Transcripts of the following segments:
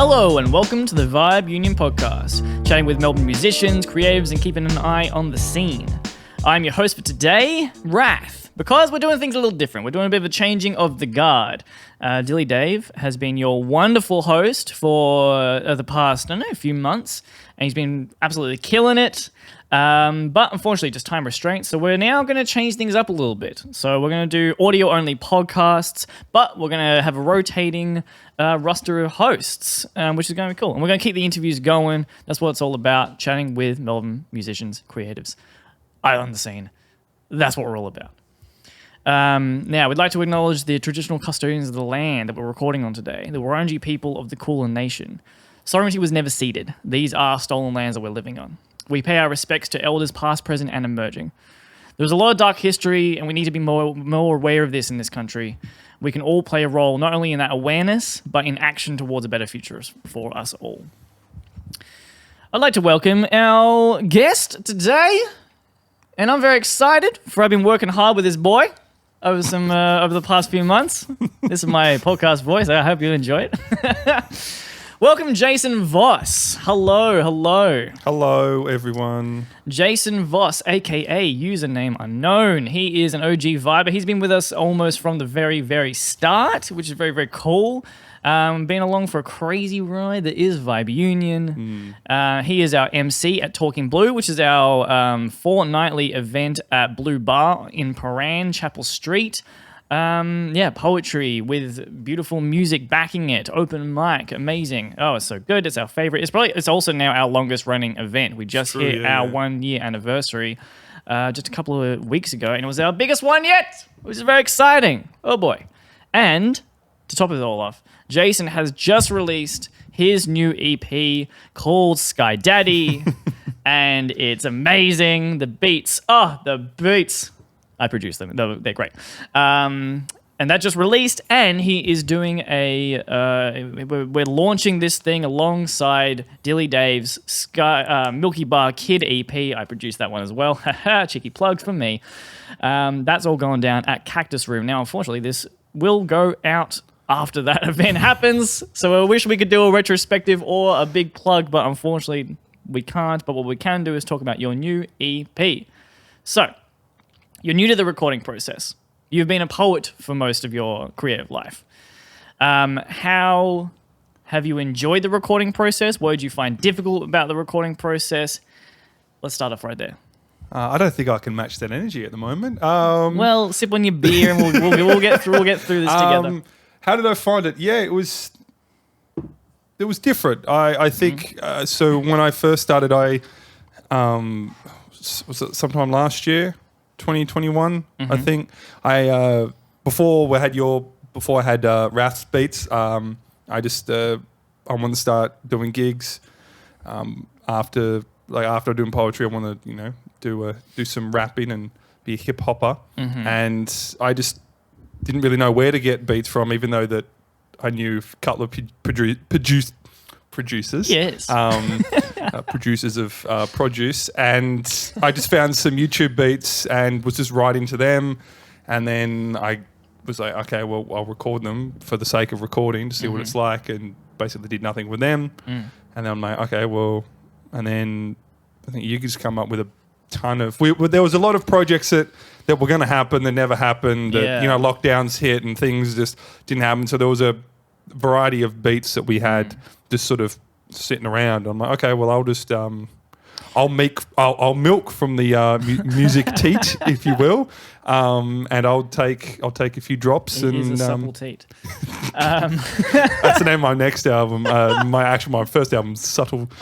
Hello and welcome to the Vibe Union podcast, chatting with Melbourne musicians, creatives, and keeping an eye on the scene. I'm your host for today, Rhath. Because we're doing things a little different, we're doing a bit of a changing of the guard. Dilly Dave has been your wonderful host for the past, a few months, and he's been absolutely killing it. But unfortunately, just time restraints. So we're now going to change things up a little bit. So we're going to do audio-only podcasts, but we're going to have a rotating roster of hosts, which is going to be cool. And we're going to keep the interviews going. That's what it's all about, chatting with Melbourne musicians, creatives, eye on the scene. That's what we're all about. Now, we'd like to acknowledge the traditional custodians of the land that we're recording on today, the Wurundjeri people of the Kulin Nation. Sovereignty was never ceded. These are stolen lands that we're living on. We pay our respects to elders past, present, and emerging. There's a lot of dark history, and we need to be more aware of this in this country. We can all play a role, not only in that awareness, but in action towards a better future for us all. I'd like to welcome our guest today, and I'm very excited, for I've been working hard with this boy over the past few months. This is my podcast voice. I hope you enjoy it. Welcome, Jason Voss. Hello. Hello, everyone. Jason Voss, a.k.a. UserNameUnknown. He is an OG viber. He's been with us almost from the very, very start, which is very, very cool. Been along for a crazy ride that is Vibe Union. He is our MC at Talking Blue, which is our fortnightly event at Blue Bar in Paran, Chapel Street. Poetry with beautiful music backing it, open mic, amazing. Oh, it's so good. It's our favorite. It's also now our longest running event. We just hit our 1 year anniversary just a couple of weeks ago, and it was our biggest one yet, which is very exciting. Oh boy. And to top it all off, Jason has just released his new EP called Sky Daddy, and it's amazing. The beats. I produced them. They're great. And that just released, and he is doing we're launching this thing alongside Dilly Dave's Milky Bar Kid EP. I produced that one as well. Cheeky plug for me. That's all going down at Cactus Room. Now, unfortunately, this will go out after that event happens, so I wish we could do a retrospective or a big plug, but unfortunately, we can't. But what we can do is talk about your new EP. So, you're new to the recording process. You've been a poet for most of your creative life. How have you enjoyed the recording process? What did you find difficult about the recording process? Let's start off right there. I don't think I can match that energy at the moment. Well, sip on your beer and we'll get through this together. How did I find it? Yeah, it was different. I think so. When I first started, was it sometime last year? 2021, I think. Before I had Rhath's beats, I wanted to start doing gigs. After doing poetry, I want to do some rapping and be a hip hopper. And I just didn't really know where to get beats from, even though that I knew a couple of producers. Yes. Producers of produce, and I just found some YouTube beats and was just writing to them, and then I was like, okay, well, I'll record them for the sake of recording to see what it's like, and basically did nothing with them. And then I'm like, okay, well, and then I think you just come up with a ton of there was a lot of projects that were going to happen that never happened, that lockdowns hit and things just didn't happen, so there was a variety of beats that we had just sort of sitting around. I'm like, okay, well, I'll just I'll milk from the music teat, if you will, and I'll take a few drops. It is a supple teat. That's the name of my next album. My first album, Supple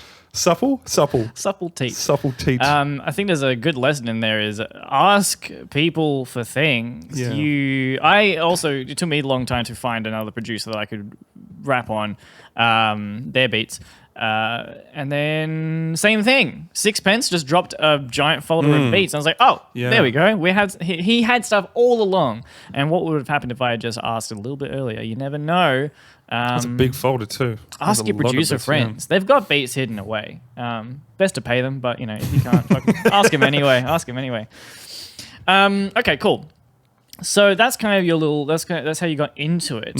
teat. I think there's a good lesson in there is ask people for things. Yeah. It took me a long time to find another producer that I could rap on their beats. And then same thing. Sixpence just dropped a giant folder of beats. And I was like, there we go. He had stuff all along. And what would have happened if I had just asked a little bit earlier? You never know. That's a big folder too. Ask your producer friends. They've got beats hidden away. Best to pay them, but if you can't, ask him anyway. Okay, cool. So that's kind of your little. That's how you got into it.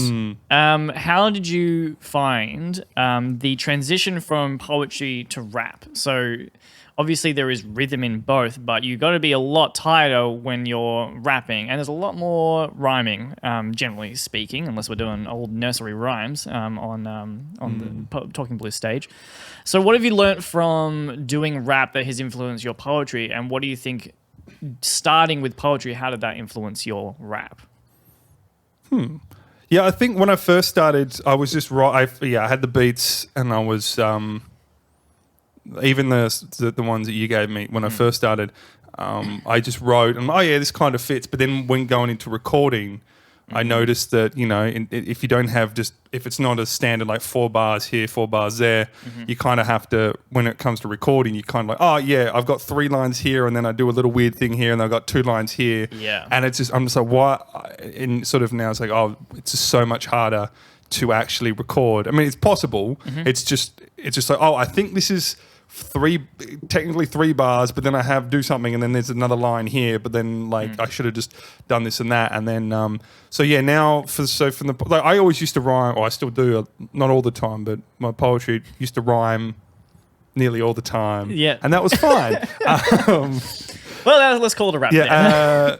How did you find the transition from poetry to rap? So obviously there is rhythm in both, but you got to be a lot tighter when you're rapping, and there's a lot more rhyming, generally speaking, unless we're doing old nursery rhymes on the Talking Blue stage. So what have you learnt from doing rap that has influenced your poetry, and what do you think? Starting with poetry, how did that influence your rap? Yeah, I think when I first started, I was just I had the beats, and I was even the ones that you gave me when I first started. I just wrote, and this kind of fits. But then when going into recording, I noticed that if you don't have if it's not a standard like 4 bars here, 4 bars there, you kind of have to, when it comes to recording, you kind of like, I've got 3 lines here, and then I do a little weird thing here, and I've got 2 lines here, and I'm just like, why? And sort of now it's like, it's just so much harder to actually record. I mean, it's possible. It's just like, I think this is technically 3 bars, but then I do something, and then there's another line here, but then I should have just done this and that, and then now I always used to rhyme, or I still do, not all the time, but my poetry used to rhyme nearly all the time, and that was fine. Well, let's call it a rap. I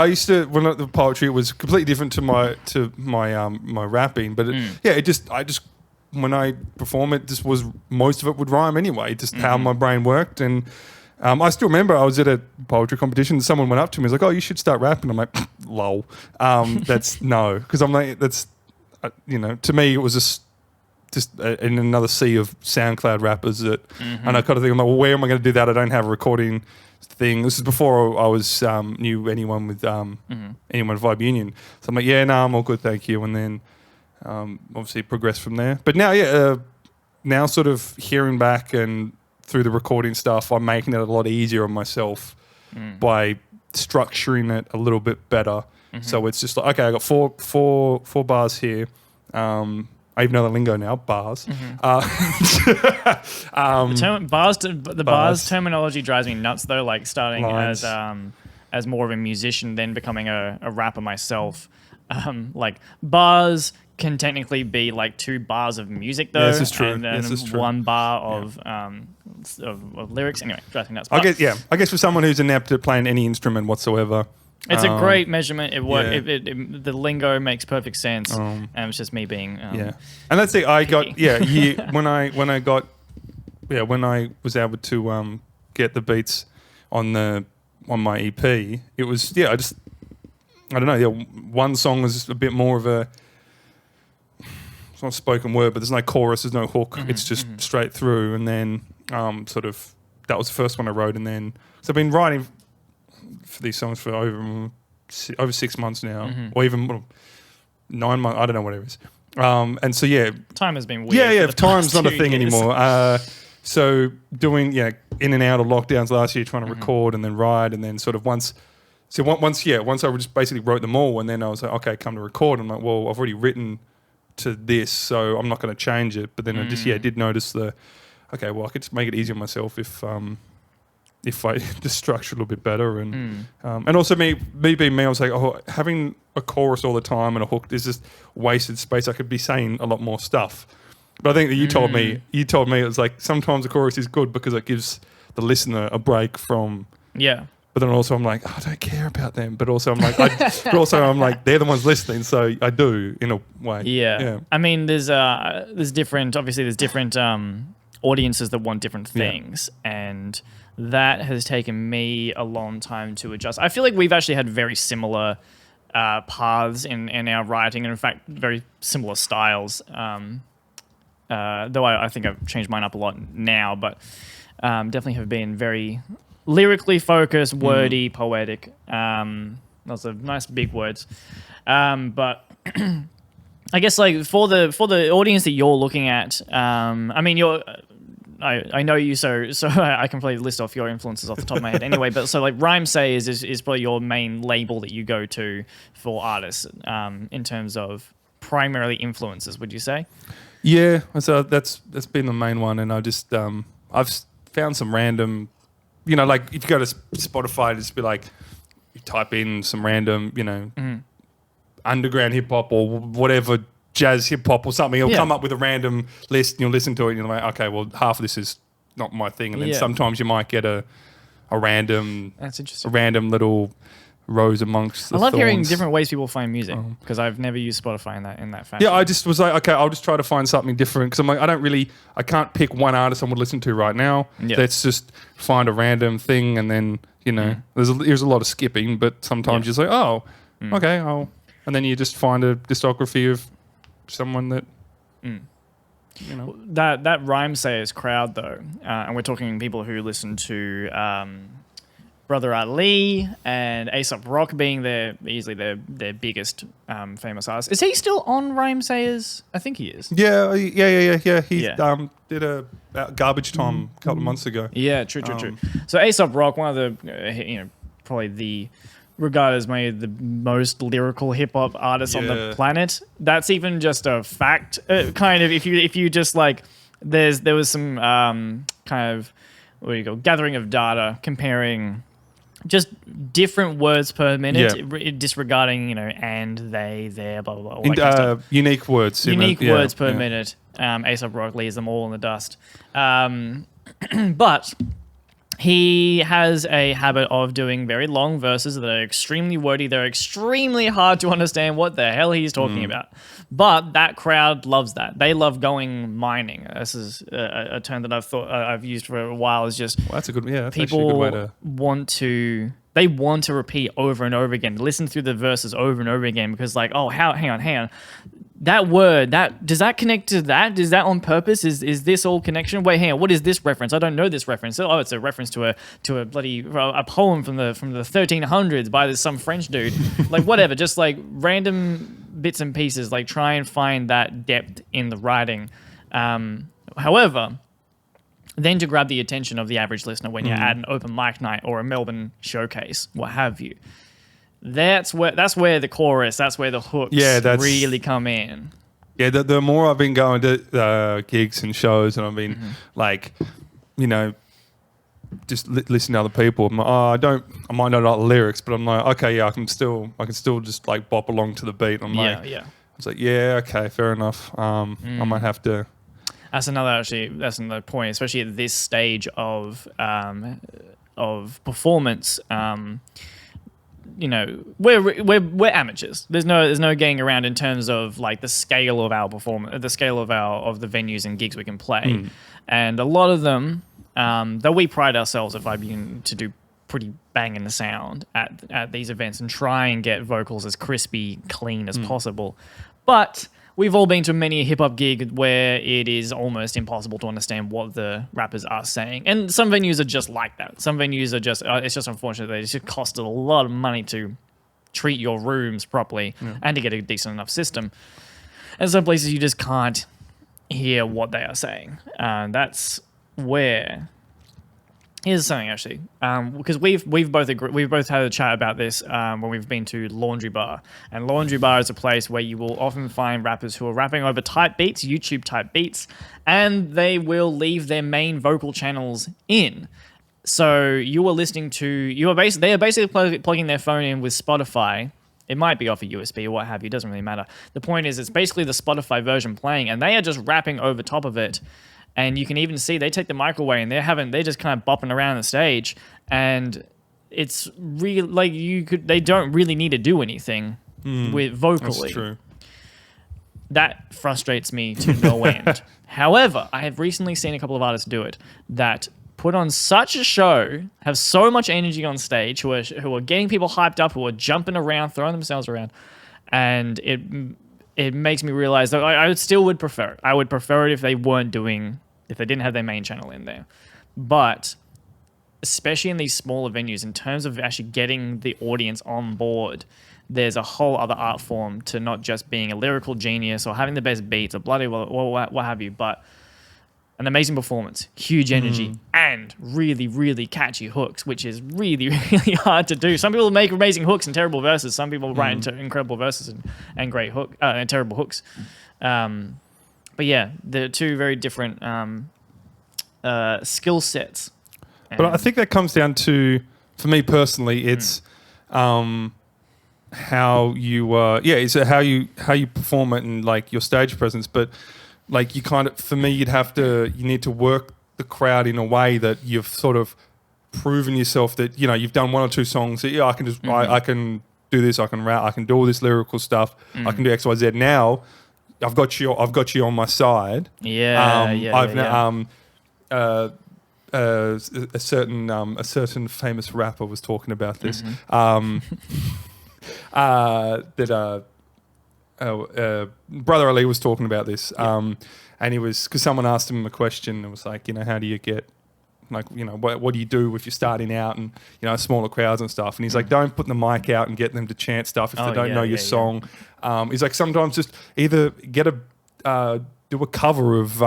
used to, when the poetry was completely different to my rapping, but when I perform it, most of it would rhyme anyway, just how my brain worked. And I still remember I was at a poetry competition, and someone went up to me and was like, you should start rapping. I'm like, lol. That's no. Because I'm like, to me, it was just in another sea of SoundCloud rappers and I kind of think, I'm like, well, where am I going to do that? I don't have a recording thing. This is before I was knew anyone with Vibe Union. So I'm like, I'm all good, thank you. And then obviously progress from there. But now, now sort of hearing back and through the recording stuff, I'm making it a lot easier on myself by structuring it a little bit better. So it's just like, okay, I got four bars here. I even know the lingo now, bars. Bars terminology drives me nuts though, like starting Lines. as more of a musician, then becoming a rapper myself. Like bars can technically be like 2 bars of music though, this is true. and then 1 bar of lyrics. Anyway, drives me nuts. I guess for someone who's inept at playing any instrument whatsoever, it's a great measurement. The lingo makes perfect sense, and it's just me being and that's it. I got when I was able to get the beats on my EP, it was I don't know. One song was a bit more of it's not a spoken word, but there's no chorus, there's no hook. It's just straight through. And then that was the first one I wrote. And then so I've been writing for these songs for over 6 months now, or even 9 months. I don't know what it is. And so time has been weird. Time's not a thing anymore. So doing in and out of lockdowns last year, trying to record and then write, and then sort of once I just basically wrote them all, and then I was like, okay, come to record. I'm like, well, I've already written to this, so I'm not going to change it. But then I just did notice I could just make it easier on myself if I just structure a little bit better, and also me being me, I was like, having a chorus all the time and a hook is just wasted space. I could be saying a lot more stuff. But I think that you told me it was like sometimes the chorus is good because it gives the listener a break from But then also I'm like, I don't care about them. But also I'm like, they're the ones listening, so I do in a way. Yeah. I mean, there's different audiences that want different things, and that has taken me a long time to adjust. I feel like we've actually had very similar paths in our writing, and in fact, very similar styles. Though I think I've changed mine up a lot now, but definitely have been very lyrically focused, wordy, poetic. Lots of nice big words. But I guess like for the audience that you're looking at, I mean, I know you, so I can probably list off your influences off the top of my head anyway. But so like Rhymesay is probably your main label that you go to for artists in terms of primarily influences. Would you say? Yeah, so that's been the main one, and I just I've found some random, like if you go to Spotify, just be like, you type in some random, underground hip hop or whatever, jazz hip hop or something. It'll come up with a random list and you'll listen to it and you're like, okay, well, half of this is not my thing. And then sometimes you might get a random, that's interesting, a random little rose amongst the I love thorns. hearing different ways people find music because I've never used Spotify in that fashion. Yeah, I just was like, okay, I'll just try to find something different because I'm like, I can't pick one artist I would listen to right now. Yeah. Let's just find a random thing and then, there's a lot of skipping, but sometimes you're just like, oh, okay, and then you just find a discography of someone that, That Rhyme Sayers crowd though, and we're talking people who listen to Brother Ali and Aesop Rock being easily their biggest famous artist. Is he still on Rhyme Sayers? I think he is. Yeah. He did a Garbage Time a couple of months ago. Yeah, true. So Aesop Rock, one of the probably regarded as maybe the most lyrical hip hop artist on the planet. That's even just a fact. Kind of if you just like there was some kind of gathering of data comparing just different words per minute, disregarding and they, their, blah blah blah. All that kind of stuff. Unique words. Unique words per minute. Aesop Rock leaves them all in the dust. But he has a habit of doing very long verses that are extremely wordy. They're extremely hard to understand what the hell he's talking about. But that crowd loves that. They love going mining. This is a term that I've used for a while. Is just that's a good that's people actually a good way to want to repeat over and over again. Listen through the verses over and over again because hang on. That word, does that connect to that? Is that on purpose? Is this all connection? Wait, hang on. What is this reference? I don't know this reference. Oh, it's a reference to a bloody a poem from the 1300s by some French dude. Like whatever, just like random bits and pieces. Like try and find that depth in the writing. However, then to grab the attention of the average listener when you're at an open mic night or a Melbourne showcase, what have you. That's where the chorus, that's where the hooks really come in. Yeah, the more I've been going to gigs and shows, and I've been just listening to other people. I'm like, I might not know the lyrics, but I'm like, okay, yeah, I can still just like bop along to the beat. I'm like, it's like, yeah, okay, fair enough. I might have to. That's another point, especially at this stage of performance. We're amateurs. There's no getting around in terms of like the scale of our performance, the scale of the venues and gigs we can play, and a lot of them, though we pride ourselves at Vibe to do pretty banging the sound at these events and try and get vocals as crispy, clean as possible, but we've all been to many a hip-hop gig where it is almost impossible to understand what the rappers are saying. And some venues are just like that. Some venues are just, it's just unfortunate that it just costs a lot of money to treat your rooms properly and to get a decent enough system. And some places you just can't hear what they are saying. That's where... Here's something actually, because we've both had a chat about this when we've been to Laundry Bar, and Laundry Bar is a place where you will often find rappers who are rapping over type beats, YouTube type beats, and they will leave their main vocal channels in. So they are basically plugging their phone in with Spotify. It might be off a USB or what have you. It doesn't really matter. The point is, it's basically the Spotify version playing, and they are just rapping over top of it. And you can even see they take the mic away and they're just kind of bopping around the stage, and it's real like they don't really need to do anything with vocally. That's true. That frustrates me to no end. However, I have recently seen a couple of artists do it that put on such a show, have so much energy on stage, who are getting people hyped up, who are jumping around, throwing themselves around, and it makes me realize that I still would prefer it. I would prefer it if they didn't have their main channel in there. But especially in these smaller venues, in terms of actually getting the audience on board, there's a whole other art form to not just being a lyrical genius or having the best beats or bloody what have you, but an amazing performance, huge energy, and really, really catchy hooks, which is really, really hard to do. Some people make amazing hooks and terrible verses. Some people write into incredible verses and great and terrible hooks. But yeah, they're two very different skill sets. But I think that comes down to, for me personally, it's how you it's how you perform it and like your stage presence, but like you kind of, for me, you need to work the crowd in a way that you've sort of proven yourself that, you know, you've done one or two songs that I can just I can do this, I can rap, I can do all this lyrical stuff, I can do X, Y, Z. Now I've got you on my side. A certain famous rapper was talking about this. Brother Ali was talking about this, and he was, because someone asked him a question. It was like, you know, how do you get, like, you know, what do you do if you're starting out and, you know, smaller crowds and stuff? And he's like, don't put the mic out and get them to chant stuff if they don't know your song. He's like, sometimes just either get do a cover of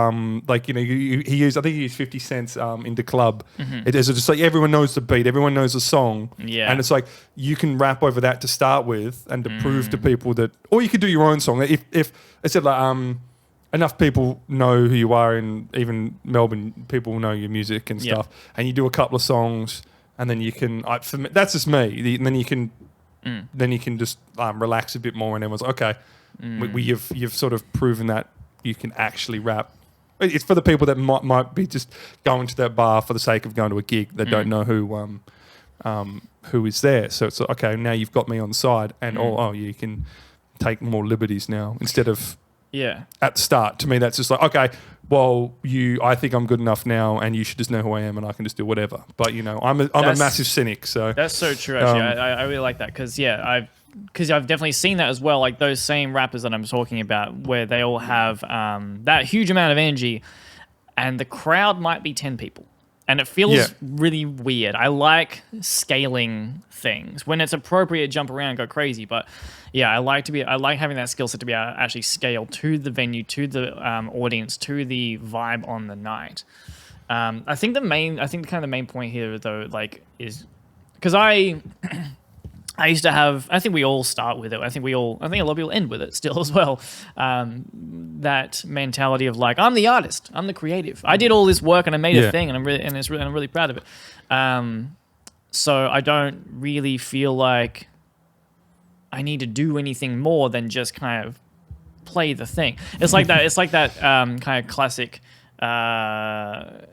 like, you know, I think he used 50 Cent's in the club. It is just like everyone knows the beat, everyone knows the song, and it's like you can rap over that to start with and to prove to people that, or you could do your own song. If I said like enough people know who you are, and even Melbourne people know your music and stuff, and you do a couple of songs, and then you can for me, that's just me, and then you can just relax a bit more, and everyone's like, okay, you've sort of proven that you can actually rap. It's for the people that might be just going to that bar for the sake of going to a gig that don't know who is there. So it's like, okay, now you've got me on the side, and you can take more liberties now instead of at the start. To me, that's just like, okay, well, I think I'm good enough now, and you should just know who I am, and I can just do whatever. But you know, I'm a massive cynic. So that's so true. Actually, I really like that because I've definitely seen that as well. Like those same rappers that I'm talking about, where they all have that huge amount of energy, and the crowd might be 10 people, and it feels really weird. I like scaling things when it's appropriate. Jump around, go crazy, but I like having that skill set to be able to actually scale to the venue, to the audience, to the vibe on the night. I think the main point here though, like, is because I used to have, I think we all start with it. I think a lot of people end with it still as well. That mentality of like, I'm the artist, I'm the creative. I did all this work and I made a thing, and I'm really proud of it. So I don't really feel like I need to do anything more than just kind of play the thing. It's like that. It's like that kind of classic. I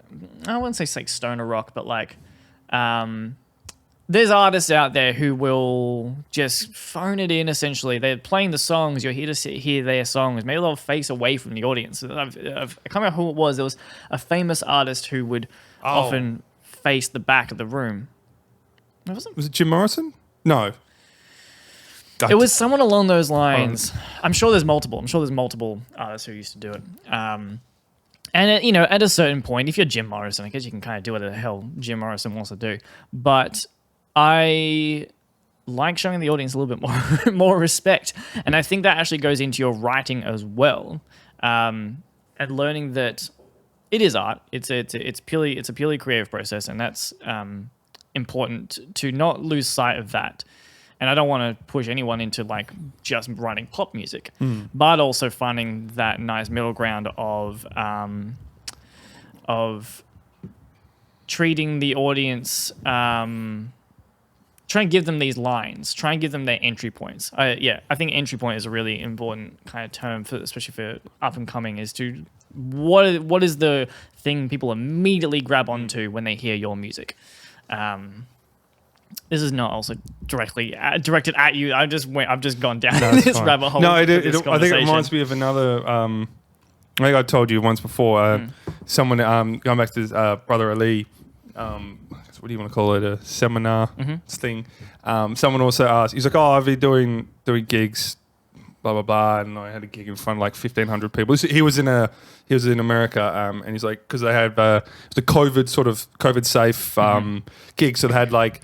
wouldn't say like stoner rock, but like. There's artists out there who will just phone it in, essentially. They're playing the songs. You're here to hear their songs. Maybe they'll face away from the audience. I can't remember who it was. There was a famous artist who would often face the back of the room. Was it Jim Morrison? No. It was someone along those lines. I'm sure there's multiple artists who used to do it. And at a certain point, if you're Jim Morrison, I guess you can kind of do whatever the hell Jim Morrison wants to do. But I like showing the audience a little bit more respect, and I think that actually goes into your writing as well, and learning that it is art. It's a purely creative process, and that's important to not lose sight of that. And I don't want to push anyone into like just writing pop music, but also finding that nice middle ground of treating the audience. Try and give them these lines. Try and give them their entry points. I think entry point is a really important kind of term especially for up and coming. Is to what is the thing people immediately grab onto when they hear your music. This is not also directly directed at you. I've just gone down this rabbit hole. No, I think it reminds me of another. I think I told you once before. Someone going back to Brother Ali. What do you want to call it? A seminar thing. Someone also asked. He's like, "Oh, I've been doing gigs, blah blah blah," and I had a gig in front of like 1,500 people. He was in America, and he's like, because they had the COVID safe gig, so they had like.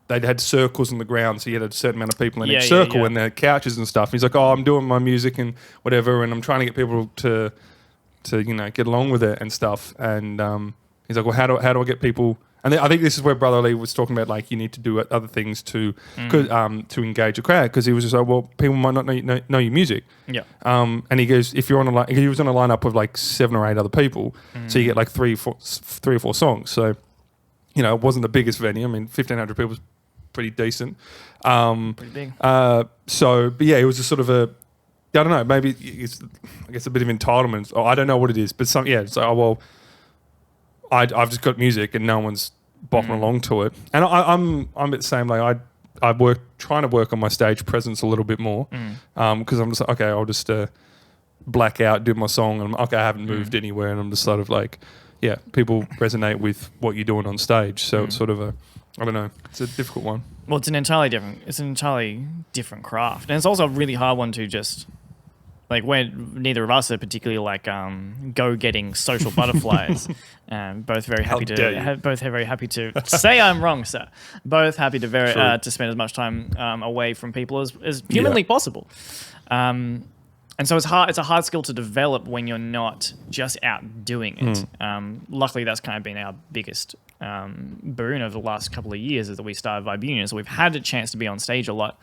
They'd had circles on the ground, so you had a certain amount of people in each circle, and they had couches and stuff. And he's like, "Oh, I'm doing my music and whatever, and I'm trying to get people to get along with it and stuff." And he's like, "Well, how do I get people?" And I think this is where Brother Ali was talking about, like, you need to do other things to engage a crowd, because he was just like, "Well, people might not know your music." Yeah. And he goes, if you're on he was on a lineup of like 7 or 8 other people, so you get like 3 or 4 songs. So, it wasn't the biggest venue. I mean, 1,500 people is pretty decent. Pretty big. So, but yeah, it was a sort of a, I don't know, maybe it's, I guess, a bit of entitlement. Or I don't know what it is, but it's like, oh, well, I've just got music and no one's bopping along to it. And I'm at the same, like, trying to work on my stage presence a little bit more because I'm just like, okay, I'll just black out, do my song, and okay, I haven't moved anywhere, and I'm just sort of like, yeah, people resonate with what you're doing on stage. So it's sort of I don't know, it's a difficult one. Well, it's an entirely different craft, and it's also a really hard one to just, like, neither of us are particularly like go-getting social butterflies. Both very happy to say I'm wrong, sir. Both happy to spend as much time away from people as humanly possible. And so it's hard. It's a hard skill to develop when you're not just out doing it. Luckily, that's kind of been our biggest boon over the last couple of years, is that we started Vibe Union. So we've had a chance to be on stage a lot.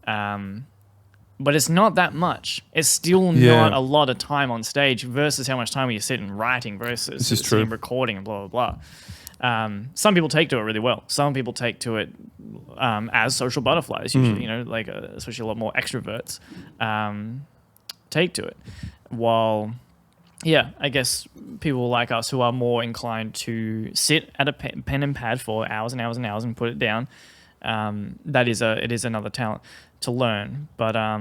But it's not that much. It's still not a lot of time on stage versus how much time you sit and writing versus sitting recording and blah, blah, blah. Some people take to it really well. Some people take to it as social butterflies, usually, like especially a lot more extroverts take to it. While, I guess people like us who are more inclined to sit at a pen and pad for hours and hours and hours and put it down, it is another talent to learn. But I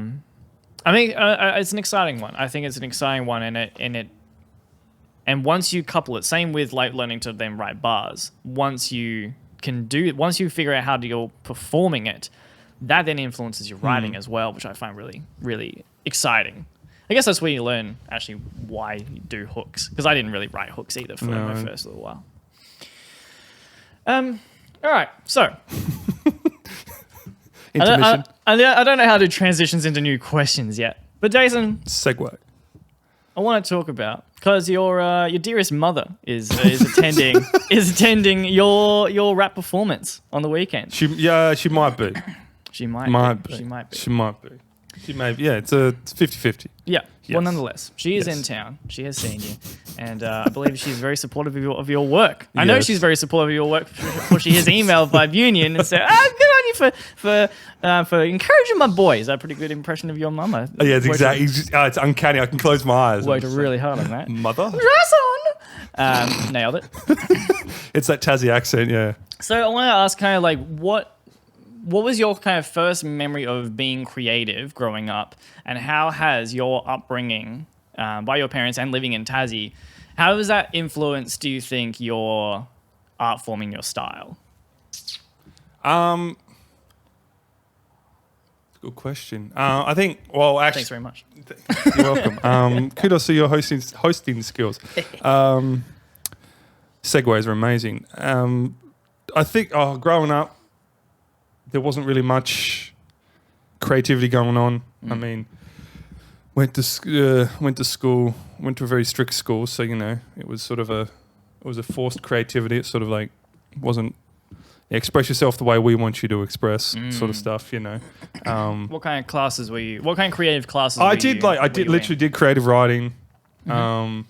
mean, it's an exciting one. I think it's an exciting one, and once you couple it, same with like learning to then write bars. Once you figure out how you're performing it, that then influences your writing as well, which I find really, really exciting. I guess that's where you learn actually why you do hooks, because I didn't really write hooks either for my first little while. All right, so intermission. I don't know how to transitions into new questions yet, but Jason, segue. I want to talk about, because your dearest mother is attending your rap performance on the weekend. She might be. She might be. She may be. Yeah, it's 50-50. Yeah. Yes. Well, nonetheless, she is in town. She has seen you, and I believe she's very supportive of your work. I know she's very supportive of your work, for she has emailed Vibe Union and said, good on you for encouraging my boy. Is that a pretty good impression of your mama? Yeah, it's exactly. It's uncanny. I can close my eyes. Worked really hard on that. Mother? Nailed it. It's that Tassie accent, yeah. So I want to ask kind of like, what was your kind of first memory of being creative growing up, and how has your upbringing by your parents and living in Tassie, how has that influenced, do you think, your art forming, your style? Good question. I think, well, actually... Thanks very much. You're welcome. Kudos to your hosting skills. Segues are amazing. I think, growing up, there wasn't really much creativity going on. I mean, went to school, went to a very strict school, so it was sort of a forced creativity. It's sort of like wasn't express yourself the way we want you to express, sort of stuff. What kind of classes were you? What kind of creative classes? I literally did creative writing, and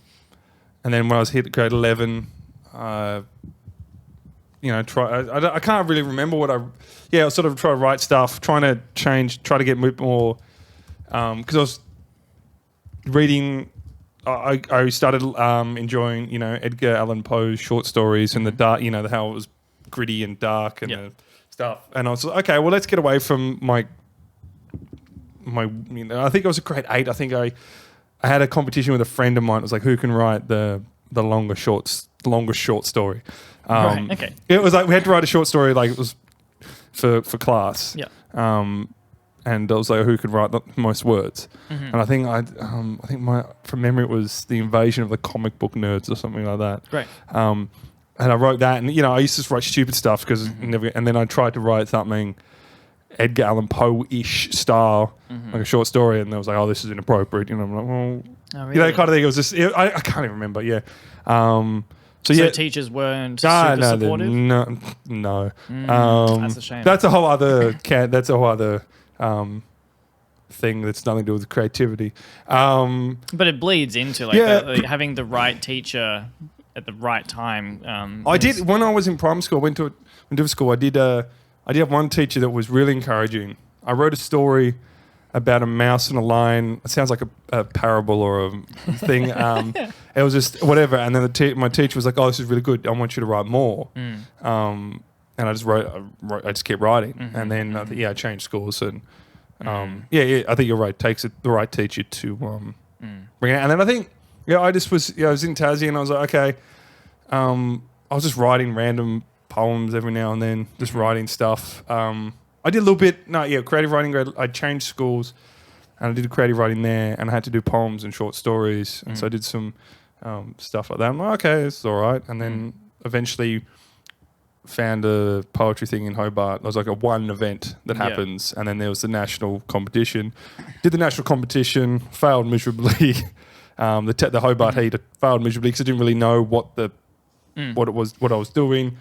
then when I was hit grade 11. I can't really remember what I sort of try to write stuff, trying to get more, because I was reading, I started enjoying, Edgar Allan Poe's short stories and the dark, how it was gritty and dark and the stuff. And I was like, okay, well, let's get away from my, I think I was a grade 8. I think I had a competition with a friend of mine. It was like, who can write the longest short story. Right, okay. It was like we had to write a short story, like it was for class. Yeah. And I was like, who could write the most words? And I think from memory it was The Invasion of the Comic Book Nerds or something like that. Great. And I wrote that, and I used to just write stupid stuff because and then I tried to write something Edgar Allan Poe-ish style, like a short story, and I was like, oh, this is inappropriate. I'm like, well, really? kind of thing. It was just I can't even remember. Yeah. So teachers weren't super supportive? No. That's a shame. That's a whole other thing that's nothing to do with creativity. But it bleeds into like having the right teacher at the right time. I did when I was in primary school. I went to school. I did I did have one teacher that was really encouraging. I wrote a story about a mouse and a lion. It sounds like a parable or a thing. It was just whatever. And then my teacher was like, "Oh, this is really good. I want you to write more." And I just I just kept writing. And then I changed schools. And I think you're right. It takes the right teacher to bring it out. And then I think I was in Tassie and I was like, okay. I was just writing random poems every now and then, just writing stuff. I did a little bit, creative writing. I changed schools and I did creative writing there and I had to do poems and short stories. And so I did some stuff like that. I'm like, okay, this is all right. And then eventually found a poetry thing in Hobart. There was like a one event that happens and then there was the national competition. Did the national competition, failed miserably. The Hobart heat failed miserably because I didn't really know what I was doing.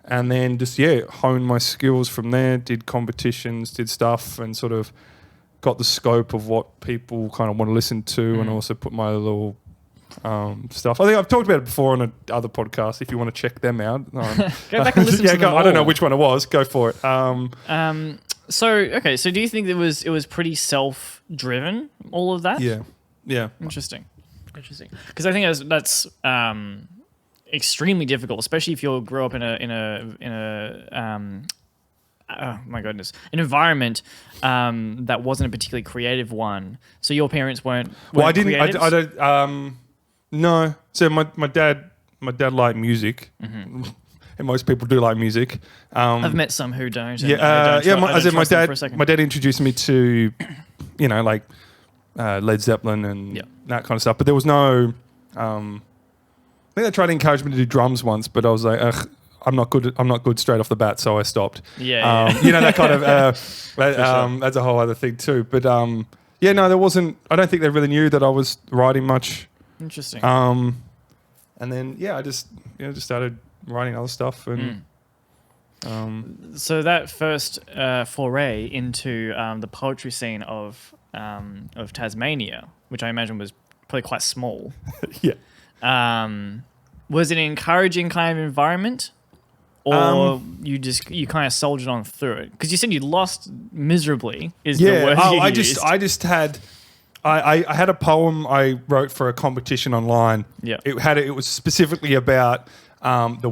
And then just, honed my skills from there, did competitions, did stuff, and sort of got the scope of what people kind of want to listen to and also put my little stuff. I think I've talked about it before on other podcasts if you want to check them out. Go back and listen to them all. I don't know which one it was. Go for it. So do you think it was pretty self-driven, all of that? Yeah. Interesting. Because I think that's extremely difficult, especially if you grew up in an environment that wasn't a particularly creative one. So your parents weren't. Well, I didn't. Creatives? I don't. No. So my dad liked music, and most people do like music. I've met some who don't. My dad introduced me to, like Led Zeppelin and that kind of stuff. But there was no. I think they tried to encourage me to do drums once, but I was like, ugh, I'm not good straight off the bat, so I stopped. That kind of that's a whole other thing too. But there wasn't. I don't think they really knew that I was writing much. Interesting. And then I just started writing other stuff and. So that first foray into the poetry scene of Tasmania, which I imagine was probably quite small. Yeah. Was it an encouraging kind of environment, or you kind of soldiered on through it? Because you said you lost miserably. Is the word you used. I had a poem I wrote for a competition online. Yeah. It was specifically about the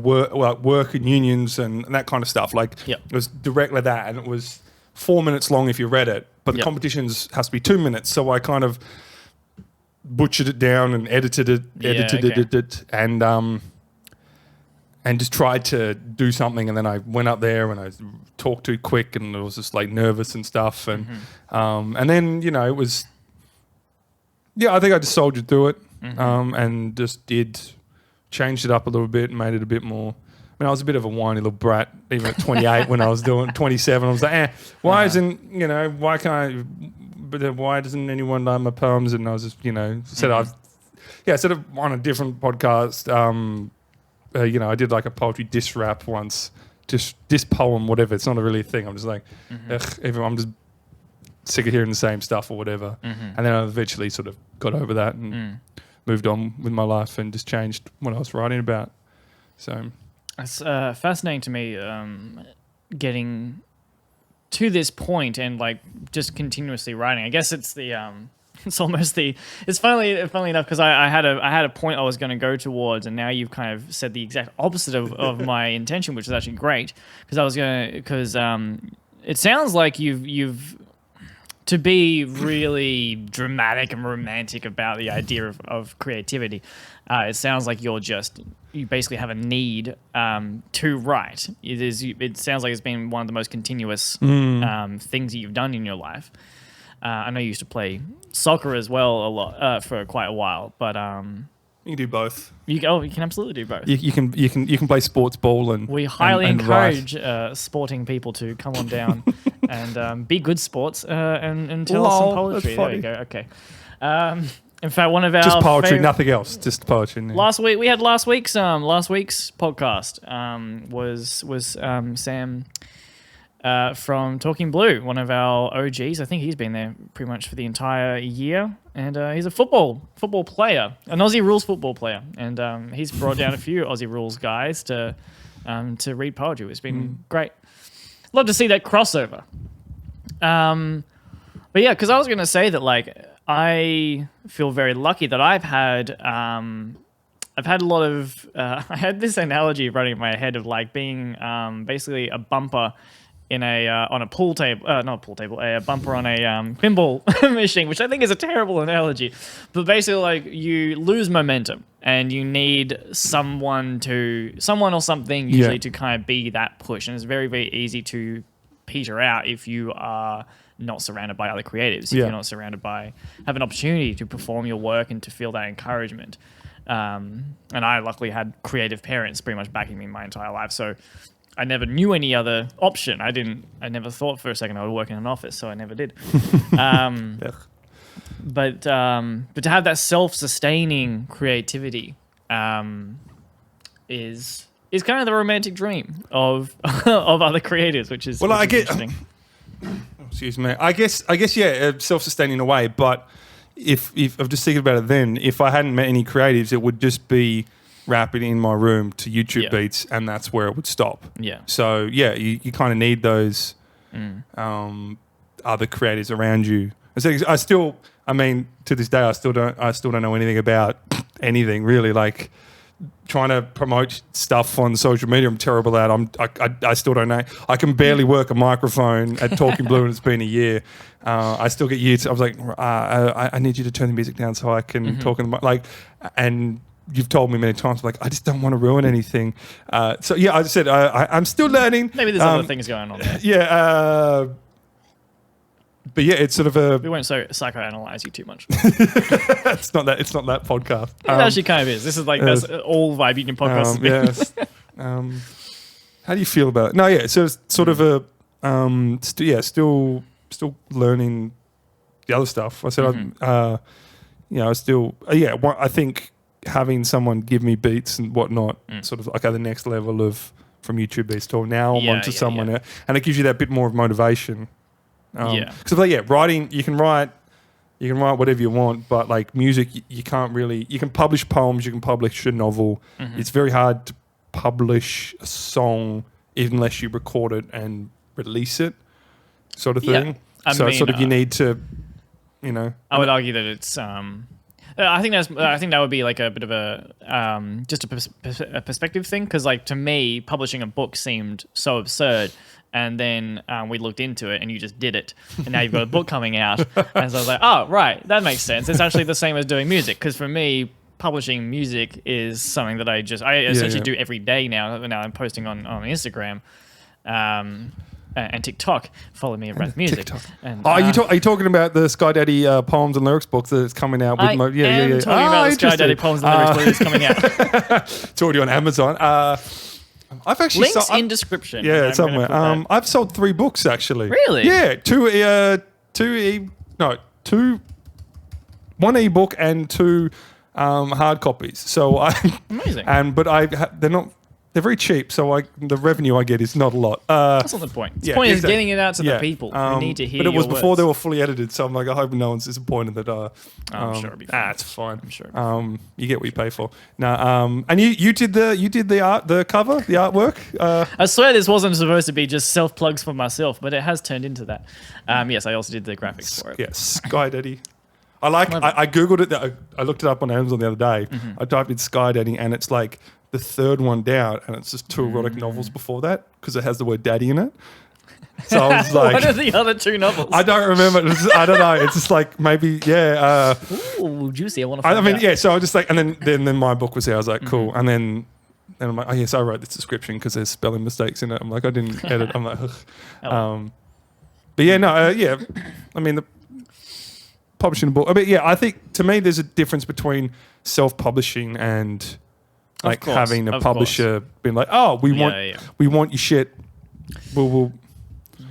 work and unions and that kind of stuff. It was directly that, and it was 4 minutes long if you read it. But the competitions has to be 2 minutes, so I kind of butchered it down and edited it and just tried to do something. And then I went up there and I talked too quick and I was just like nervous and stuff. And then it was I think I just soldiered through it and just changed it up a little bit and made it a bit more. I mean, I was a bit of a whiny little brat even at 28 when I was doing 27. I was like, why doesn't anyone know my poems? And I was just, said on a different podcast, I did like a poetry diss rap once, just diss poem, whatever. It's not a really thing. I'm just like, I'm just sick of hearing the same stuff or whatever. And then I eventually sort of got over that and moved on with my life and just changed what I was writing about. So it's fascinating to me getting to this point and like just continuously writing. I guess it's it's funnily enough because I had a point I was going to go towards, and now you've kind of said the exact opposite of my intention, which is actually great because it sounds like you've to be really dramatic and romantic about the idea of creativity. It sounds like you basically have a need to write. It sounds like it's been one of the most continuous things that you've done in your life. I know you used to play soccer as well a lot for quite a while, but you can do both. You can absolutely do both. You can play sports ball and we highly encourage sporting people to come on down and be good sports and tell us some poetry. There you go. Okay. In fact, one of our just poetry, nothing else, just poetry. Yeah. Last week's podcast was Sam from Talking Blue, one of our OGs. I think he's been there pretty much for the entire year, and he's a football player, an Aussie rules football player, and he's brought down a few Aussie rules guys to read poetry. It's been great. love to see that crossover. But yeah, because I was going to say that like I feel very lucky that I've had a lot of I had this analogy running in my head of like being basically a bumper in a on a pool table, not a pool table, a bumper on a pinball machine, which I think is a terrible analogy. But basically, like you lose momentum, and you need someone or something usually to kind of be that push, and it's very very easy to peter out if you are not surrounded by other creatives, if you're not surrounded by have an opportunity to perform your work and to feel that encouragement. And I luckily had creative parents pretty much backing me my entire life, so I never knew any other option. I never thought for a second I would work in an office, so I never did. But to have that self-sustaining creativity is kind of the romantic dream of of other creators, which is interesting. Excuse me. I guess yeah, self-sustaining in a way, but if I'm just thinking about it then, if I hadn't met any creatives, it would just be rapping in my room to YouTube beats, and that's where it would stop. Yeah. So yeah, you kind of need those other creators around you. I mean, to this day, I still don't know anything about anything really. Like trying to promote stuff on social media, I'm terrible at. I still don't know. I can barely work a microphone at Talking Blue, and it's been a year. I still get used. I was like, I need you to turn the music down so I can talk in the mic. And you've told me many times, like, I just don't want to ruin anything. So yeah, I just said I'm still learning. Maybe there's other things going on there. Yeah. But yeah, it's sort of a. We won't psychoanalyze you too much. It's not that podcast. It actually kind of is. This is like that's all Vibe Union podcast. Yes. How do you feel about it? No, yeah. So it's sort of a. Still learning the other stuff. I said, I think having someone give me beats and whatnot, sort of like at the next level of from YouTube beats to now I'm onto someone else, and it gives you that bit more of motivation. Because writing, you can write whatever you want, but like music, you can't really. You can publish poems, you can publish a novel. It's very hard to publish a song unless you record it and release it, sort of thing. I mean, you need to, I would argue that it's. I think that would be like a bit of a just a perspective thing, because like to me, publishing a book seemed so absurd. And then we looked into it, and you just did it. And now you've got a book coming out. And so I was like, oh, right, that makes sense. It's actually the same as doing music. Because for me, publishing music is something that I essentially do every day now. Now I'm posting on Instagram and TikTok. Follow me at Rhath Music. And, are you talking about the Sky Daddy poems and lyrics book that's coming out? With I am talking about the Sky Daddy poems and lyrics book that's coming out. It's already on Amazon. I've actually links in description. Yeah, somewhere. I've sold 3 books actually. Really? Yeah, 1 ebook and 2 hard copies. So amazing. They're very cheap. So the revenue I get is not a lot. That's not the point. The point is getting it out to the people who need to hear. But it was before words. They were fully edited. So I'm like, I hope no one's disappointed that. I'm sure it'll be fine. It's fine. I'm sure. You get what you pay for. No. And you did the art, the cover, the artwork. I swear this wasn't supposed to be just self plugs for myself, but it has turned into that. Yes, I also did the graphics for it. Yes, Sky Daddy. I googled it. I looked it up on Amazon the other day. I typed in Sky Daddy, and it's like the 3rd one down, and it's just 2 erotic novels before that because it has the word daddy in it. So I was like, what are the other 2 novels? I don't remember. I don't know. It's just like maybe Ooh, juicy. I want to find out. Yeah. So I was just like, and then my book was there. I was like, cool. And then I'm like, oh yes, I wrote this description because there's spelling mistakes in it. I'm like, I didn't edit. I'm like, ugh. But yeah, no, I mean, the publishing a book. I mean, yeah, I think to me there's a difference between self-publishing and like having a publisher being like, oh, we want your shit. We'll.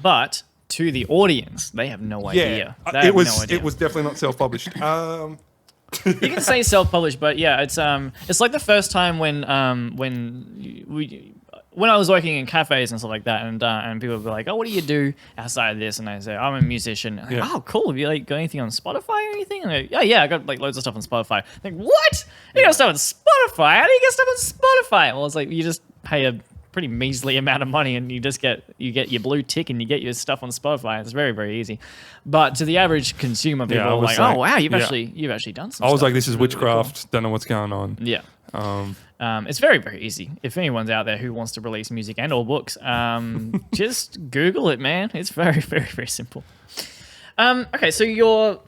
But to the audience, they have no idea. It was definitely not self-published. You can say self-published, but yeah, it's like the first time when I was working in cafes and stuff like that, and people would be like, "Oh, what do you do outside of this?" And I say, "I'm a musician." And like, oh, cool. Have you like got anything on Spotify or anything? And like, yeah, I got like loads of stuff on Spotify. I'm like, what? You got stuff on Spotify? How do you get stuff on Spotify? Well, it's like you just pay a pretty measly amount of money, and you get your blue tick and you get your stuff on Spotify. It's very, very easy. But to the average consumer, people are like, "Oh wow, you've actually done some." I was stuff. like, "This is It's really, witchcraft. really Don't know what's going on." cool. Yeah. It's very, very easy. If anyone's out there who wants to release music and or books, just Google it, man. It's very, very, very simple. Okay, so you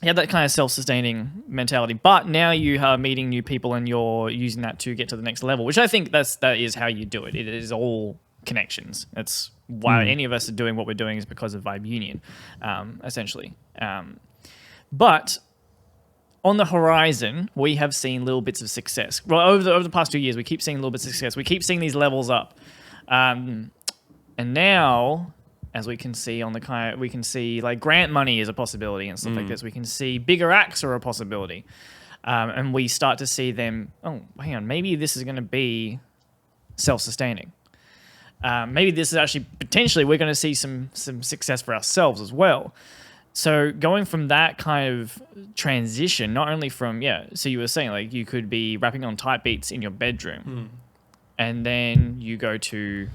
have that kind of self-sustaining mentality, but now you are meeting new people and you're using that to get to the next level, which I think that is how you do it. It is all connections. That's why any of us are doing what we're doing, is because of Vibe Union, essentially. But on the horizon, we have seen little bits of success. Well, over the past 2 years, we keep seeing little bits of success. We keep seeing these levels up, and now, as we can see we can see like grant money is a possibility and stuff like this. We can see bigger acts are a possibility, and we start to see them. Oh, hang on, maybe this is going to be self-sustaining. Maybe this is actually potentially we're going to see some success for ourselves as well. So going from that kind of transition, not only from, so you were saying like you could be rapping on type beats in your bedroom and then you go to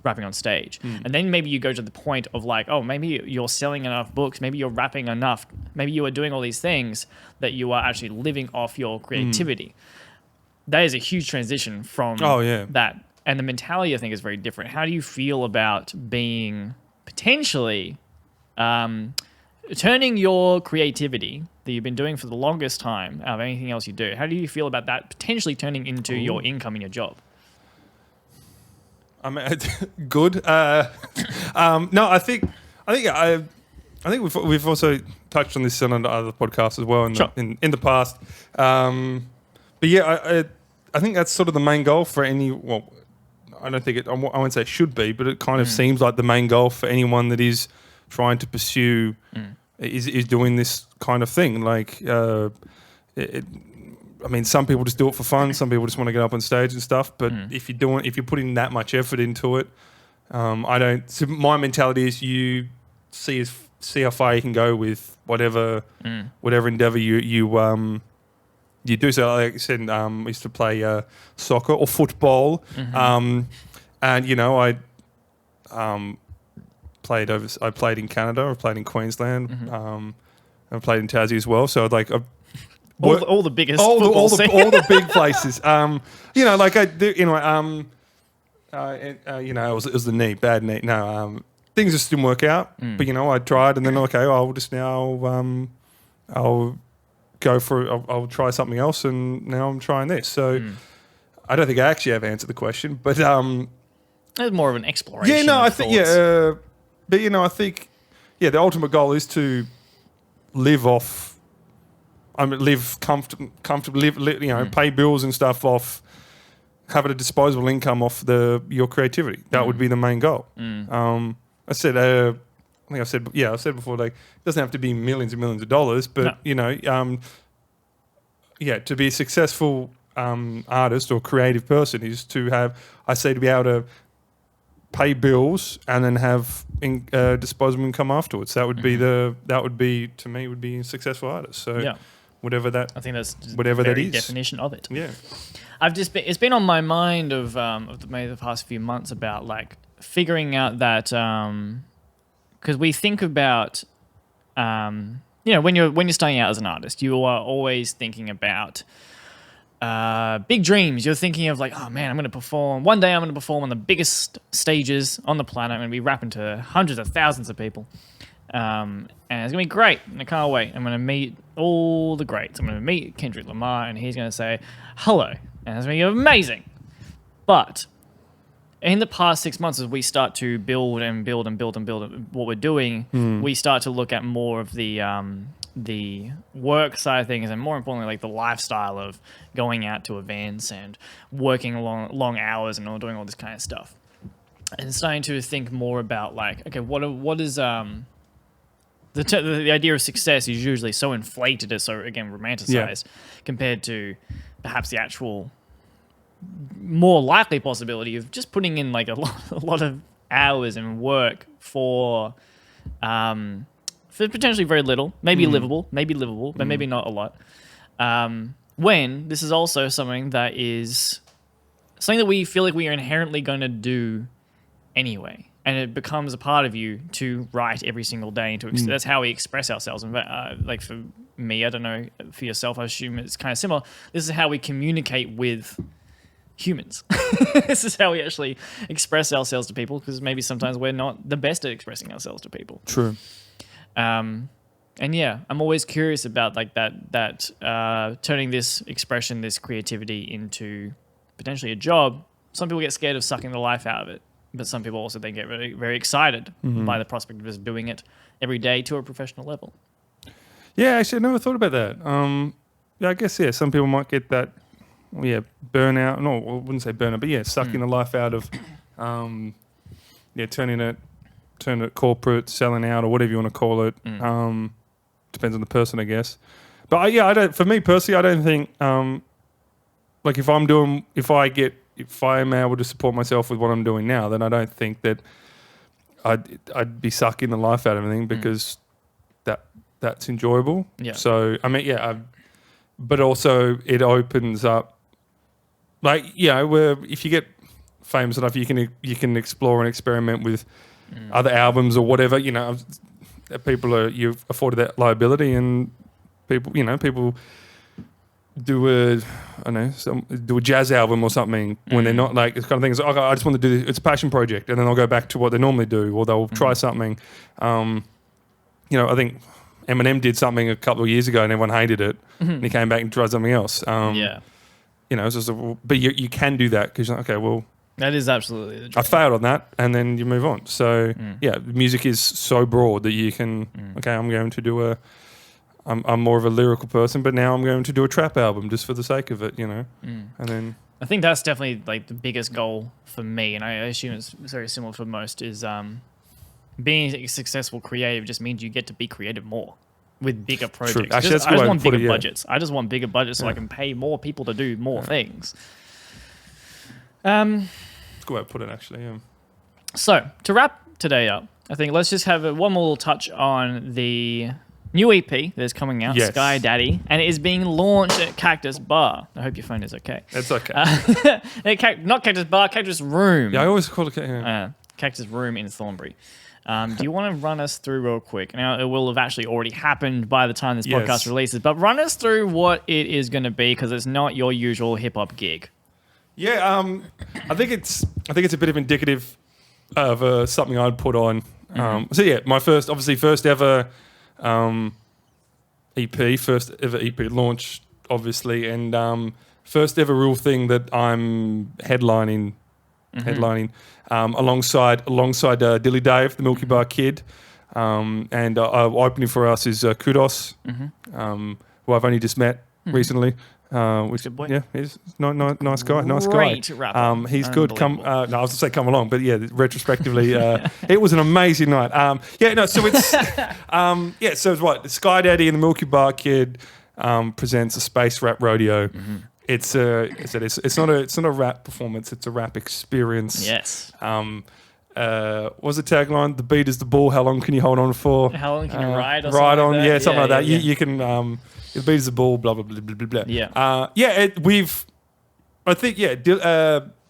rapping on stage. And then maybe you go to the point of like, oh, maybe you're selling enough books, maybe you're rapping enough, maybe you are doing all these things that you are actually living off your creativity. That is a huge transition from that. And the mentality, I think, is very different. How do you feel about being potentially... turning your creativity that you've been doing for the longest time out of anything else you do, how do you feel about that potentially turning into your income in your job? I mean, good. No, I think we've also touched on this on other podcasts as well in the past. But yeah, I think that's sort of the main goal for any. Well, I don't think I won't say it should be, but it kind of seems like the main goal for anyone that is trying to pursue is doing this kind of thing. Like, I mean, some people just do it for fun. Some people just want to get up on stage and stuff. But if you're putting that much effort into it, I don't. So my mentality is you see how far you can go with whatever endeavor you do. So, like I said, I used to play soccer or football, and I played in Canada. I played in Queensland. I played in Tassie as well. So like all the biggest all football the big places. Like I do. It was the knee, bad knee. No, things just didn't work out. But I tried, and then I'll just now I'll go for I'll try something else, and now I'm trying this. So I don't think I actually have answered the question, but it's more of an exploration. Yeah, no, I think but I think the ultimate goal is to live off. Live comfortably. Pay bills and stuff off. Have a disposable income off your creativity. That would be the main goal. I said. I think I said before, like, it doesn't have to be millions and millions of dollars, but to be a successful artist or creative person is to be able to pay bills and then have disposable income afterwards. That would be to me would be a successful artist. So whatever that, I think that's whatever the that is definition of it. Yeah, it's been on my mind of maybe the past few months about like figuring out that. Because we think about, when you're starting out as an artist, you are always thinking about big dreams. You're thinking of like, oh man, I'm going to perform. One day I'm going to perform on the biggest stages on the planet. I'm going to be rapping to hundreds of thousands of people. And it's going to be great. And I can't wait. I'm going to meet all the greats. I'm going to meet Kendrick Lamar, and he's going to say, hello. And it's going to be amazing. But in the past 6 months, as we start to build what we're doing, we start to look at more of the work side of things, and more importantly, like the lifestyle of going out to events and working long hours and doing all this kind of stuff, and starting to think more about like, okay, what is the idea of success is usually so inflated, is so again romanticized compared to perhaps the actual more likely possibility of just putting in like a lot of hours and work for potentially very little, maybe livable, but maybe not a lot. When this is also something that is something that we feel like we are inherently going to do anyway. And it becomes a part of you to write every single day. That's how we express ourselves. And like for me, I don't know, for yourself, I assume it's kind of similar. This is how we communicate with humans. This is how we actually express ourselves to people, because maybe sometimes we're not the best at expressing ourselves to people. True. And yeah, I'm always curious about like that turning this expression, this creativity into potentially a job. Some people get scared of sucking the life out of it. But some people also then get very, very excited by the prospect of just doing it every day to a professional level. Yeah, actually, I never thought about that. Yeah, I guess, some people might get that, burnout. No, I wouldn't say burnout, but sucking the life out of, turning it corporate, selling out, or whatever you want to call it. Depends on the person, I guess. But I don't. For me personally, I don't think, like if I am able to support myself with what I'm doing now, then I don't think that I'd be sucking the life out of everything, because that's enjoyable. Yeah. So I mean, but also it opens up, like where if you get famous enough, you can explore and experiment with other albums or whatever. You've afforded that liability, and people do a jazz album or something when they're not like, it's kind of thing. It's like, I just want to do this. It's a passion project, and then they'll go back to what they normally do, or they'll try something. I think Eminem did something a couple of years ago, and everyone hated it, and he came back and tried something else. It's just but you can do that, because okay, well, that is absolutely the dream. I failed on that, and then you move on. So music is so broad that you can I'm going to do I'm more of a lyrical person, but now I'm going to do a trap album just for the sake of it, and then I think that's definitely like the biggest goal for me, and I assume it's very similar for most, is being a successful creative just means you get to be creative more with bigger projects. True. Actually, I just want bigger budgets. I just want bigger budgets so I can pay more people to do more things. That's a good way to put it, actually. Yeah. So to wrap today up, I think let's just have one more little touch on the new EP that's coming out, Sky Daddy, and it is being launched at Cactus Bar. I hope your phone is okay. It's okay. Not Cactus Bar, Cactus Room. Yeah, I always call it Cactus Room in Thornbury. Do you want to run us through real quick? Now, it will have actually already happened by the time this podcast releases, but run us through what it is going to be, because it's not your usual hip-hop gig. Yeah, I think it's a bit of indicative of something I'd put on. My first ever EP, first ever EP launch, obviously, and first ever real thing that I'm headlining alongside Dilly Dave, the Milky Bar Kid, and opening for us is Kudos, who I've only just met recently. Which, good boy. Yeah, he's nice guy. Great rapper. He's good. I was going to say come along, but retrospectively, it was an amazing night. So it's so it's what Sky Daddy and the Milky Bar Kid presents a space rap rodeo. It's not a rap performance. It's a rap experience. Yes. What's the tagline? The beat is the ball. How long can you hold on for? How long can you ride? Or ride on. Like that? Something like that. You can. The beat is the ball. Blah blah blah blah blah blah. Yeah.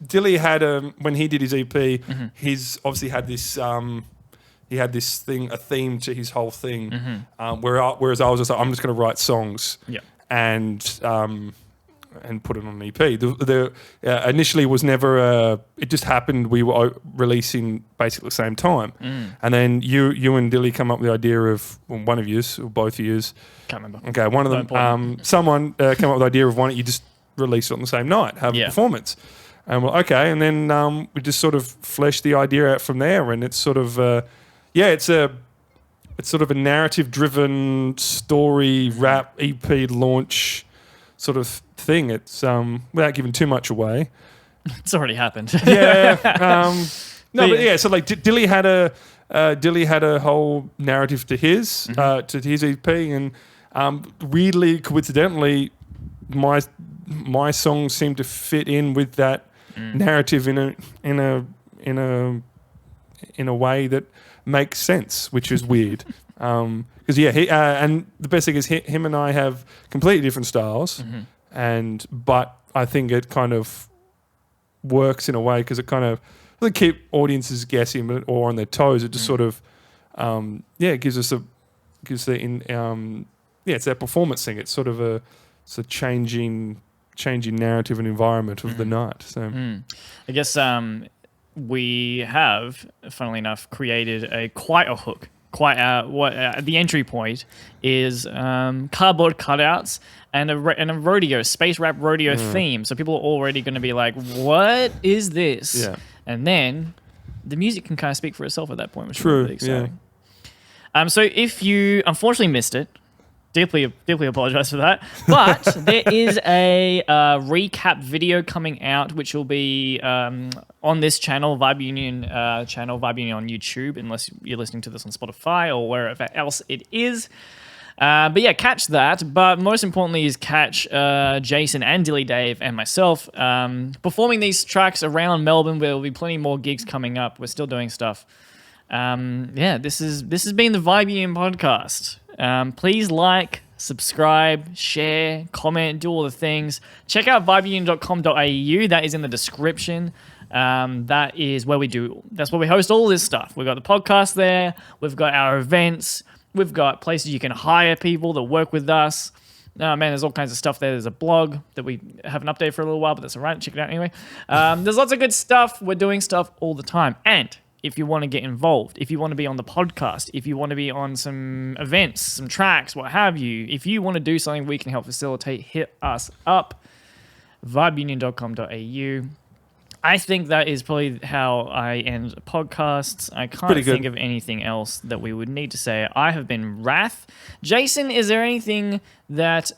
Dilly had when he did his EP, he's obviously had this. He had this thing, a theme to his whole thing. Whereas I was just like, I'm just going to write songs. Yeah. And put it on an EP. The initially was never. It just happened. We were releasing basically at the same time, and then you and Dilly come up with the idea of one of yous or both of yous. Can't remember. Okay, one of them. Someone came up with the idea of why don't you just release it on the same night, have a performance, and we're okay, and then we just sort of fleshed the idea out from there, and it's sort of it's sort of a narrative-driven story rap EP launch sort of thing. It's without giving too much away. It's already happened. So like Dilly had a whole narrative to his EP, and weirdly, coincidentally, my songs seem to fit in with that narrative in a way that makes sense, which is weird. Because and the best thing is him and I have completely different styles, but I think it kind of works in a way because it kind of doesn't keep audiences guessing or on their toes. It just sort of it's that performance thing. It's sort of a changing narrative and environment of the night. So I guess we have, funnily enough, created quite a hook. The entry point is cardboard cutouts and a rodeo, space rap rodeo theme. So people are already going to be like, "What is this?" Yeah. And then the music can kind of speak for itself at that point, which is True. really exciting. So if you unfortunately missed it, deeply apologize for that. But there is a recap video coming out, which will be on this channel, Vibe Union channel, Vibe Union on YouTube, unless you're listening to this on Spotify or wherever else it is. But yeah, catch that. But most importantly is catch Jason and Dilly Dave and myself performing these tracks around Melbourne. There will be plenty more gigs coming up. We're still doing stuff. This has been the Vibe Union podcast. Please like, subscribe, share, comment, do all the things. Check out vibeunion.com.au. That is in the description. That is where that's where we host all this stuff. We've got the podcast there. We've got our events. We've got places you can hire people that work with us. There's all kinds of stuff there. There's a blog that we haven't updated for a little while, but that's all right. Check it out anyway. There's lots of good stuff. We're doing stuff all the time. And if you want to get involved, if you want to be on the podcast, if you want to be on some events, some tracks, what have you, if you want to do something we can help facilitate, hit us up, vibeunion.com.au. I think that is probably how I end podcasts. I can't think of anything else that we would need to say. I have been Rhath. Jason, is there anything that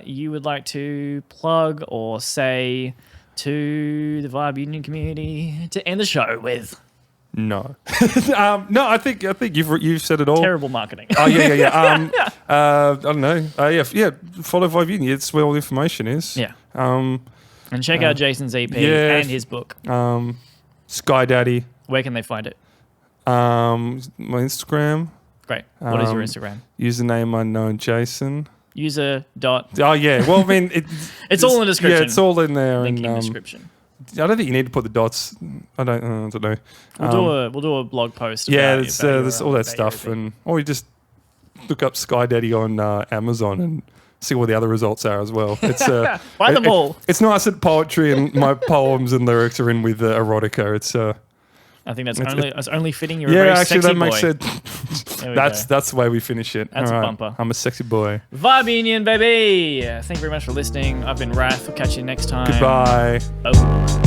you would like to plug or say to the Vibe Union community to end the show with? No, no. I think you've said it all. Terrible marketing. Oh yeah. I don't know. Follow Vibe Union. It's where all the information is. Yeah. And check out Jason's EP and his book. Sky Daddy. Where can they find it? My Instagram. Great. What is your Instagram? UserNameUnknown Jason. User dot. Oh yeah. Well, I mean, it's all in the description. Yeah, it's all in there. Link in the description. I don't think you need to put the dots. I don't know. We'll do a blog post. There's all that stuff, or you just look up Sky Daddy on Amazon and see what the other results are as well. It's buy them all. It's nice that poetry and my poems and lyrics are in with erotica. It's I think that's only fitting. You're a very sexy boy. That makes sense. That's the way we finish it. That's a bumper. I'm a sexy boy. Vibe Union, baby. Thank you very much for listening. I've been Rhath. We'll catch you next time. Goodbye. Oh.